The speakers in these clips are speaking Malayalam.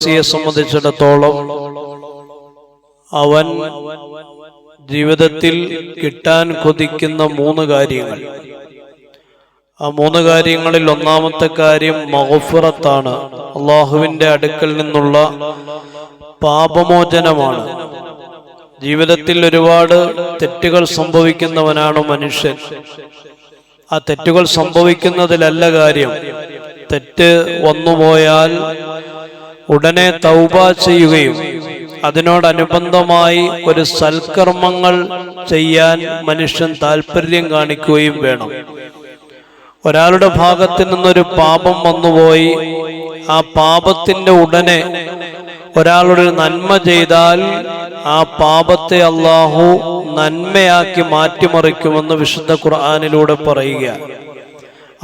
വിശ്വാസിയെ സംബന്ധിച്ചിടത്തോളം അവൻ ജീവിതത്തിൽ കിട്ടാൻ കൊതിക്കുന്ന 3 കാര്യങ്ങൾ. ആ 3 കാര്യങ്ങളിൽ ഒന്നാമത്തെ കാര്യം മഗ്ഫിറത്താണ്. അള്ളാഹുവിന്റെ അടുക്കൽ നിന്നുള്ള പാപമോചനമാണ്. ജീവിതത്തിൽ ഒരുപാട് തെറ്റുകൾ സംഭവിക്കുന്നവനാണ് മനുഷ്യൻ. ആ തെറ്റുകൾ സംഭവിക്കുന്നതിലല്ല കാര്യം. തെറ്റ് വന്നുപോയാൽ ഉടനെ തൗബ ചെയ്യുകയും അതിനോടനുബന്ധമായി ഒരു സൽക്കർമ്മങ്ങൾ ചെയ്യാൻ മനുഷ്യൻ താല്പര്യം കാണിക്കുകയും വേണം. ഒരാളുടെ ഭാഗത്തു നിന്നൊരു പാപം വന്നുപോയി, ആ പാപത്തിന്റെ ഉടനെ ഒരാളൊരു നന്മ ചെയ്താൽ ആ പാപത്തെ അള്ളാഹു നന്മയാക്കി മാറ്റിമറിക്കുമെന്ന് വിശുദ്ധ ഖുർആനിലൂടെ പറയുക.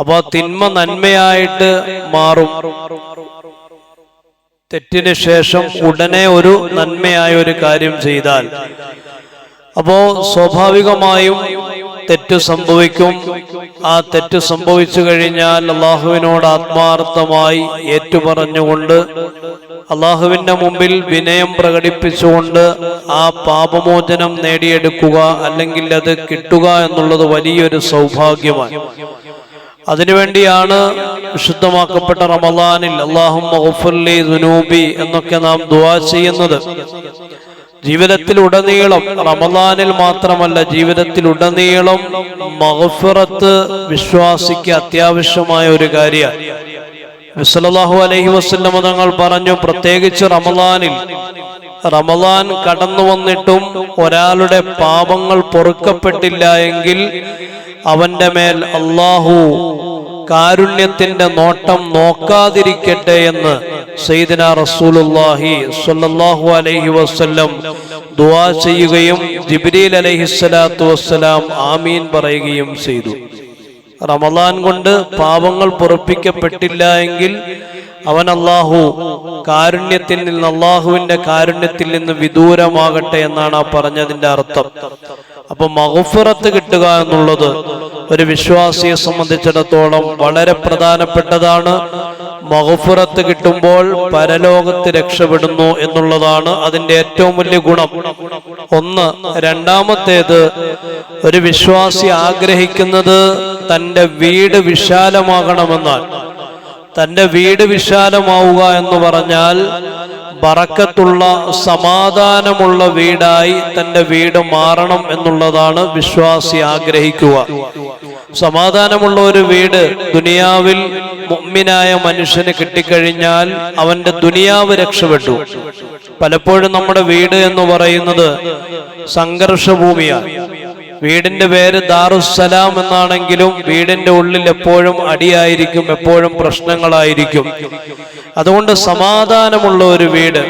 അപ്പോൾ തിന്മ നന്മയായിട്ട് മാറും. തെറ്റിന് ശേഷം ഉടനെ ഒരു നന്മയായ ഒരു കാര്യം ചെയ്താൽ അപ്പോ സ്വാഭാവികമായും തെറ്റ് സംഭവിക്കും. ആ തെറ്റ് സംഭവിച്ചു കഴിഞ്ഞാൽ അള്ളാഹുവിനോട് ആത്മാർത്ഥമായി ഏറ്റുപറഞ്ഞുകൊണ്ട് അള്ളാഹുവിന്റെ മുമ്പിൽ വിനയം പ്രകടിപ്പിച്ചുകൊണ്ട് ആ പാപമോചനം നേടിയെടുക്കുക, അല്ലെങ്കിൽ അത് കിട്ടുക എന്നുള്ളത് വലിയൊരു സൗഭാഗ്യമാണ്. അതിനുവേണ്ടിയാണ് വിശുദ്ധമാക്കപ്പെട്ട റമളാനിൽ അല്ലാഹുമ്മ ഗഫിർലി ദുനൂബി എന്നൊക്കെ നാം ദുആ ചെയ്യുന്നത്. ജീവിതത്തിൽ ഉടനീളം, റമളാനിൽ മാത്രമല്ല, ജീവിതത്തിൽ ഉടനീളം മഗ്ഫിറത്ത് വിശ്വാസിക്ക് അത്യാവശ്യമായ ഒരു കാര്യമാണ്. നബി സല്ലല്ലാഹു അലൈഹി വസല്ലം തങ്ങൾ പറഞ്ഞു, പ്രത്യേകിച്ച് റമളാൻ കടന്നു വന്നിട്ടും ഒരാളുടെ പാപങ്ങൾ പൊറുക്കപ്പെട്ടില്ല എങ്കിൽ അവന്റെ മേൽ അല്ലാഹു കാരുണ്യത്തിന്റെ നോട്ടം നോക്കാതിരിക്കട്ടെ എന്ന് സയ്യിദുനാ റസൂലുള്ളാഹി സ്വല്ലല്ലാഹു അലൈഹി വസല്ലം ദുആ ചെയ്യുകയും ജിബ്രീൽ അലൈഹിസ്സലാത്തു വസ്സലാം ആമീൻ പറയുകയും ചെയ്തു. റമളാൻ കൊണ്ട് പാപങ്ങൾ പൊറുപ്പിക്കപ്പെട്ടില്ല എങ്കിൽ അവൻ കാരുണ്യത്തിൽ നിന്ന്, അള്ളാഹുവിന്റെ കാരുണ്യത്തിൽ നിന്ന് വിദൂരമാകട്ടെ എന്നാണ് ആ പറഞ്ഞതിന്റെ അർത്ഥം. അപ്പൊ മഗ്ഫിറത്ത് കിട്ടുക എന്നുള്ളത് ഒരു വിശ്വാസിയെ സംബന്ധിച്ചിടത്തോളം വളരെ പ്രധാനപ്പെട്ടതാണ്. മഗ്ഫിറത്ത് കിട്ടുമ്പോൾ പരലോകത്ത് രക്ഷപ്പെടുന്നു എന്നുള്ളതാണ് അതിന്റെ ഏറ്റവും വലിയ ഗുണം. ഒന്ന്. രണ്ടാമത്തേത്, ഒരു വിശ്വാസി ആഗ്രഹിക്കുന്നത് തന്റെ വീട് വിശാലമാകണമെന്നാണ്. തന്റെ വീട് വിശാലമാവുക എന്ന് പറഞ്ഞാൽ ബറക്കത്തുള്ള, സമാധാനമുള്ള വീടായി തന്റെ വീട് മാറണം എന്നുള്ളതാണ് വിശ്വാസി ആഗ്രഹിക്കുക. സമാധാനമുള്ള ഒരു വീട് ദുനിയാവിൽ മുഅ്മിനായ മനുഷ്യന് കിട്ടിക്കഴിഞ്ഞാൽ അവന്റെ ദുനിയാവ് രക്ഷപ്പെട്ടു. പലപ്പോഴും നമ്മുടെ വീട് എന്ന് പറയുന്നത് സംഘർഷഭൂമിയാണ്. വീടിന്റെ പേര് ദാറുസ്സലാം എന്നാണെങ്കിലും വീടിന്റെ ഉള്ളിൽ എപ്പോഴും അടിയായിരിക്കും, എപ്പോഴും പ്രശ്നങ്ങളായിരിക്കും. അതുകൊണ്ട് സമാധാനമുള്ള ഒരു വീട്,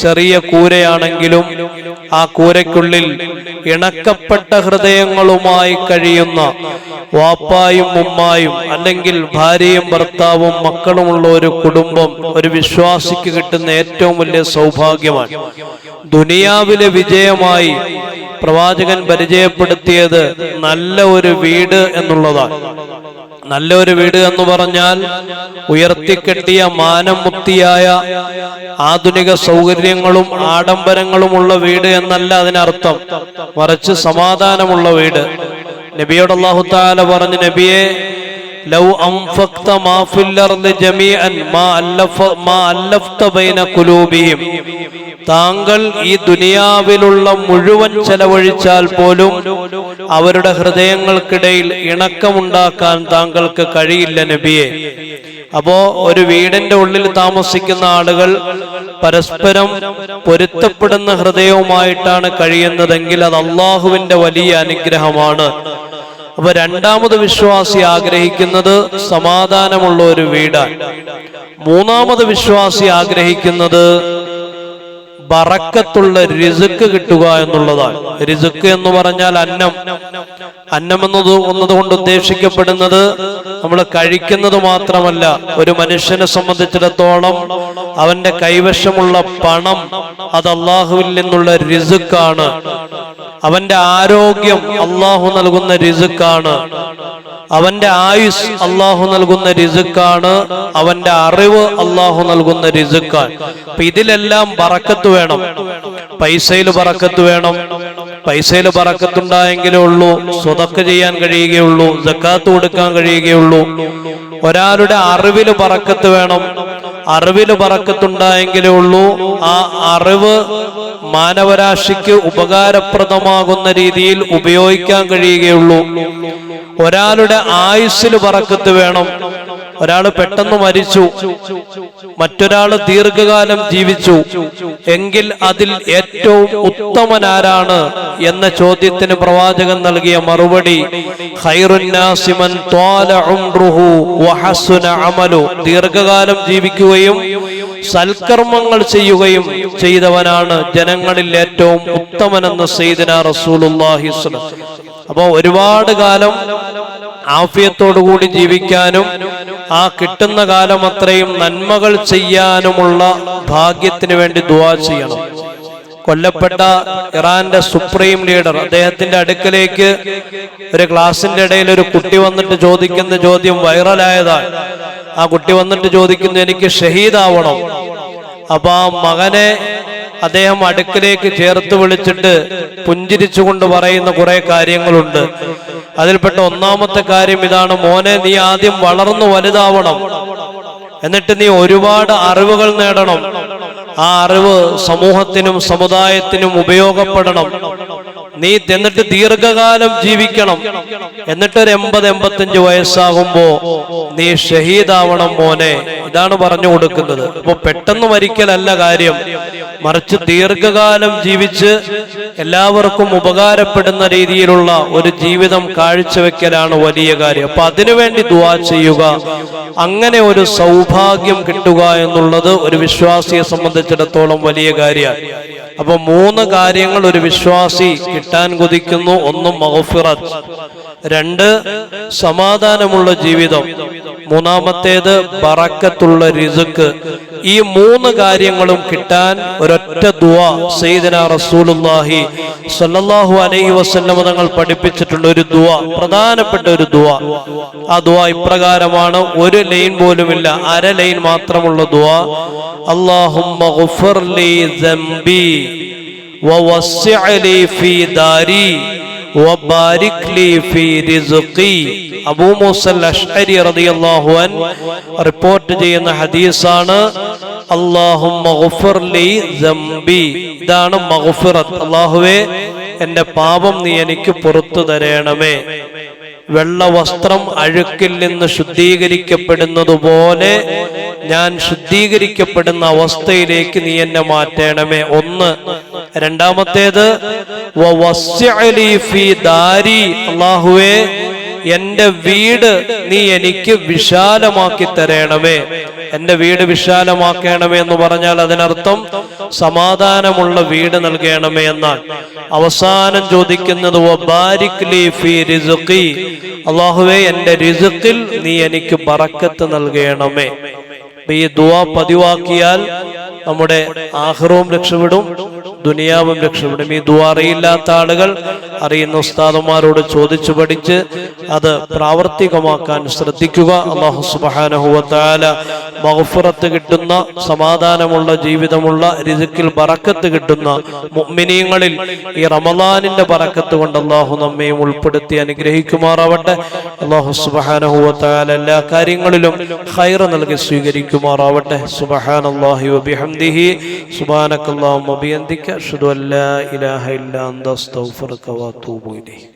ചെറിയ കൂരയാണെങ്കിലും ആ കൂരയ്ക്കുള്ളിൽ ഇണക്കപ്പെട്ട ഹൃദയങ്ങളുമായി കഴിയുന്ന വാപ്പായും ഉമ്മായും, അല്ലെങ്കിൽ ഭാര്യയും ഭർത്താവും മക്കളുമുള്ള ഒരു കുടുംബം ഒരു വിശ്വാസിക്ക് കിട്ടുന്ന ഏറ്റവും വലിയ സൗഭാഗ്യമാണ്. ദുനിയാവിലെ വിജയമായി പ്രവാചകൻ പരിചയപ്പെടുത്തിയത് നല്ല ഒരു വീട് എന്നുള്ളതാണ്. നല്ല ഒരു വീട് എന്ന് പറഞ്ഞാൽ ഉയർത്തിക്കെട്ടിയ മാനമുക്തിയായ ആധുനിക സൗകര്യങ്ങളും ആഡംബരങ്ങളുമുള്ള വീട് എന്നല്ല അതിനർത്ഥം. മറിച്ച് സമാധാനമുള്ള വീട്. നബിയോട് അല്ലാഹു തആല പറഞ്ഞു, നബിയെ, ലൗ അൻഫഖ്ത മാ ഫിൽ അർദി ജമീഅൻ മാ അല്ലഫ്ത ബൈന ഖുലൂബിഹിം. താങ്കൾ ഈ ദുനിയാവിലുള്ള മുഴുവൻ ചെലവഴിച്ചാൽ പോലും അവരുടെ ഹൃദയങ്ങൾക്കിടയിൽ ഇണക്കമുണ്ടാക്കാൻ താങ്കൾക്ക് കഴിയില്ല നബിയെ. അപ്പോ ഒരു വീടിന്റെ ഉള്ളിൽ താമസിക്കുന്ന ആളുകൾ പരസ്പരം പൊരുത്തപ്പെടുന്ന ഹൃദയവുമായിട്ടാണ് കഴിയുന്നതെങ്കിൽ അത് അള്ളാഹുവിന്റെ വലിയ അനുഗ്രഹമാണ്. അപ്പൊ രണ്ടാമത് വിശ്വാസി ആഗ്രഹിക്കുന്നത് സമാധാനമുള്ള ഒരു വീടാണ്. മൂന്നാമത് വിശ്വാസി ആഗ്രഹിക്കുന്നത് ബറക്കത്തുള്ള റിസ്ക് കിട്ടുക എന്നുള്ളതാണ്. റിസ്ക് എന്ന് പറഞ്ഞാൽ അന്നം. അന്നം എന്നതുകൊണ്ട് ഉദ്ദേശിക്കപ്പെടുന്നത് നമ്മൾ കഴിക്കുന്നത് മാത്രമല്ല. ഒരു മനുഷ്യനെ സംബന്ധിച്ചിടത്തോളം അവന്റെ കൈവശമുള്ള പണം അത് അള്ളാഹുവിൽ നിന്നുള്ള റിസ്ക്കാണ്. അവന്റെ ആരോഗ്യം അള്ളാഹു നൽകുന്ന റിസ്ക്കാണ്. അവന്റെ ആയുസ് അള്ളാഹു നൽകുന്ന റിസ്ക്കാണ്. അവന്റെ അറിവ് അള്ളാഹു നൽകുന്ന റിസ്ക്കാണ്. അപ്പൊ ഇതിലെല്ലാം ബറക്കത്ത് വേണം. പൈസയിൽ ബറക്കത്ത് വേണം. പൈസയിൽ ബറക്കത്തുണ്ടായെങ്കിലേ ഉള്ളൂ സ്വതക്ക ചെയ്യാൻ കഴിയുകയുള്ളൂ, സക്കാത്ത് കൊടുക്കാൻ കഴിയുകയുള്ളൂ. ഒരാളുടെ അറിവിൽ ബറക്കത്ത് വേണം. അറിവിൽ ബറക്കത്തുണ്ടായെങ്കിലേ ഉള്ളൂ ആ അറിവ് മാനവരാശിക്ക് ഉപകാരപ്രദമാകുന്ന രീതിയിൽ ഉപയോഗിക്കാൻ കഴിയുകയുള്ളൂ. ഒരാളുടെ ആയുസ്സിൽ ബറക്കത്ത് വേണം. ഒരാൾ പെട്ടെന്ന് മരിച്ചു, മറ്റൊരാൾ ദീർഘകാലം ജീവിച്ചു എങ്കിൽ അതിൽ ഏറ്റവും ഉത്തമനാരാണ് എന്ന ചോദ്യത്തിന് പ്രവാചകൻ നൽകിയ മറുപടി ഖൈറുന്നാസി മൻ ത്വാല ഉംറുഹു വഹസുന അമലു. ദീർഘകാലം ജീവിക്കുകയും സൽക്കർമ്മങ്ങൾ ചെയ്യുകയും ചെയ്തവനാണ് ജനങ്ങളിൽ ഏറ്റവും ഉത്തമനെന്ന് സയ്യിദുനാ റസൂലുള്ളാഹി സ്വല്ലല്ലാഹു അലൈഹി വസല്ലം. അപ്പൊ ഒരുപാട് കാലം ആഫിയത്തോടുകൂടി ജീവിക്കാനും ആ കിട്ടുന്ന കാലം അത്രയും നന്മകൾ ചെയ്യാനുമുള്ള ഭാഗ്യത്തിന് വേണ്ടി ദുആ ചെയ്യണം. കൊല്ലപ്പെട്ട ഇറാന്റെ സുപ്രീം ലീഡർ, അദ്ദേഹത്തിന്റെ അടുക്കലേക്ക് ഒരു ക്ലാസിന്റെ ഇടയിൽ ഒരു കുട്ടി വന്നിട്ട് ചോദിക്കുന്ന ചോദ്യം വൈറലായതാണ്. ആ കുട്ടി വന്നിട്ട് ചോദിക്കുന്നു, എനിക്ക് ഷഹീദാവണം. അപ്പൊ ആ മകനെ അദ്ദേഹം അടുക്കലേക്ക് ചേർത്ത് വിളിച്ചിട്ട് പുഞ്ചിരിച്ചുകൊണ്ട് പറയുന്ന കുറെ കാര്യങ്ങളുണ്ട്. അതിൽപ്പെട്ട ഒന്നാമത്തെ കാര്യം ഇതാണ്: മോനെ, നീ ആദ്യം വളർന്നു വലുതാവണം, എന്നിട്ട് നീ ഒരുപാട് അറിവുകൾ നേടണം. ആ അറിവ് സമൂഹത്തിനും സമുദായത്തിനും ഉപയോഗപ്പെടണം. നീ എന്നിട്ട് ദീർഘകാലം ജീവിക്കണം. എന്നിട്ടൊരു 80-85 വയസ്സാകുമ്പോ നീ ഷഹീദാവണം മോനെ. ഇതാണ് പറഞ്ഞു കൊടുക്കുന്നത്. അപ്പൊ പെട്ടെന്ന് മരിക്കലല്ല കാര്യം, മറിച്ച് ദീർഘകാലം ജീവിച്ച് എല്ലാവർക്കും ഉപകാരപ്പെടുന്ന രീതിയിലുള്ള ഒരു ജീവിതം കാഴ്ചവെക്കലാണ് വലിയ കാര്യം. അപ്പൊ അതിനുവേണ്ടി ദുആ ചെയ്യുക. അങ്ങനെ ഒരു സൗഭാഗ്യം കിട്ടുക എന്നുള്ളത് ഒരു വിശ്വാസിയെ സംബന്ധിച്ചിടത്തോളം വലിയ കാര്യമാണ്. അപ്പൊ 3 കാര്യങ്ങൾ ഒരു വിശ്വാസി കിട്ടാൻ കൊതിക്കുന്നു. 1 മഗ്ഫിറത്ത്, 2 സമാധാനമുള്ള ജീവിതം, 3-ാമത്തേത് ബറക്കത്തുള്ള റിസ്ക്. ഈ 3 കാര്യങ്ങളും കിട്ടാൻ ഒരൊറ്റ ദുആ സയ്യിദുനാ റസൂലുള്ളാഹി സ്വല്ലല്ലാഹു അലൈഹി വസല്ലം തങ്ങൾ പഠിപ്പിച്ചിട്ടുണ്ട്. ഒരു ദുആ, പ്രധാനപ്പെട്ട ഒരു ദുആ. ആ ദുആ ഇപ്രകാരമാണ്. ഒരു ലൈൻ പോലുമില്ല, അര ലൈൻ മാത്രമുള്ള ദുആ. അല്ലാഹുമ്മ ഗഫിർ ലി ദംബി വവസ്സിഅ ലി ഫീ ദാരി വബാരിക് ലി ഫീ റിസ്ഖി. അബൂ മൂസൽ അശ്അരി റളിയല്ലാഹു അൻഹു റിപ്പോർട്ട് ചെയ്യുന്ന ഹദീസാണ്. അല്ലാഹുമ്മ ഗഫിർ ലി ദംബി. ഇതാണ് മഗ്ഫിറത്ത്. അല്ലാഹുവേ, എന്റെ പാപം നീ എനിക്ക് പുറത്തു തരണമേ. വെള്ള വസ്ത്രം അഴുക്കിൽ നിന്ന് ശുദ്ധീകരിക്കപ്പെടുന്നതുപോലെ ഞാൻ ശുദ്ധീകരിക്കപ്പെടുന്ന അവസ്ഥയിലേക്ക് നീ എന്നെ മാറ്റണമേ. 1. 2-ാമത്തേത് വവസ്സിഅ ലി ഫീ ദാരി. അല്ലാഹുവേ, എന്റെ വീട് നീ എനിക്ക് വിശാലമാക്കി തരണമേ. എന്റെ വീട് വിശാലമാക്കണമേ എന്ന് പറഞ്ഞാൽ അതിനർത്ഥം സമാധാനമുള്ള വീട് നൽകണമേ എന്നാണ്. അവസാനം ചോദിക്കുന്നത് വബാരിക് ലി ഫീ റിസ്ഖി. അല്ലാഹുവേ, എന്റെ റിസ്ഖിൽ നീ എനിക്ക് ബറക്കത്ത് നൽകണമേ. ഈ ദുആ പതിവാക്കിയാൽ നമ്മുടെ ആഖിറവും രക്ഷപ്പെടും, ദുനിയാവും രക്ഷപ്പെടും. ഈ ദുആ അറിയില്ലാത്ത ആളുകൾ അറിയുന്ന ഉസ്താദന്മാരോട് ചോദിച്ചു പഠിച്ച് അത് പ്രാവർത്തികമാക്കാൻ ശ്രദ്ധിക്കുക. അല്ലാഹു സുബ്ഹാനഹു വ തആല മഗ്ഫിറത്ത് കിട്ടുന്ന, സമാധാനമുള്ള ജീവിതമുള്ള, റിസ്ഖിൽ ബറക്കത്ത് കിട്ടുന്ന മുഅ്മിനീങ്ങളിൽ ഈ റമളാനിന്റെ ബറക്കത്ത് കൊണ്ട് അല്ലാഹു നമ്മയും ഉൾപ്പെടുത്തി അനുഗ്രഹിക്കുമാറാവട്ടെ. അല്ലാഹു സുബ്ഹാനഹു വ തആല എല്ലാ കാര്യങ്ങളിലും ഖൈർ നൽകി സ്വീകരിക്കുമാറാവട്ടെ. സുബ്ഹാനല്ലാഹി വ ബിഹംദിഹി സുബ്ഹാനക്കല്ലാഹുമ്മ ബിഹംദിക അഷ്ഹദു അൻ ലാ ഇലാഹ ഇല്ലാ അൻത അസ്തഗ്ഫിറുക വ അത്തൂബു ഇലൈക്.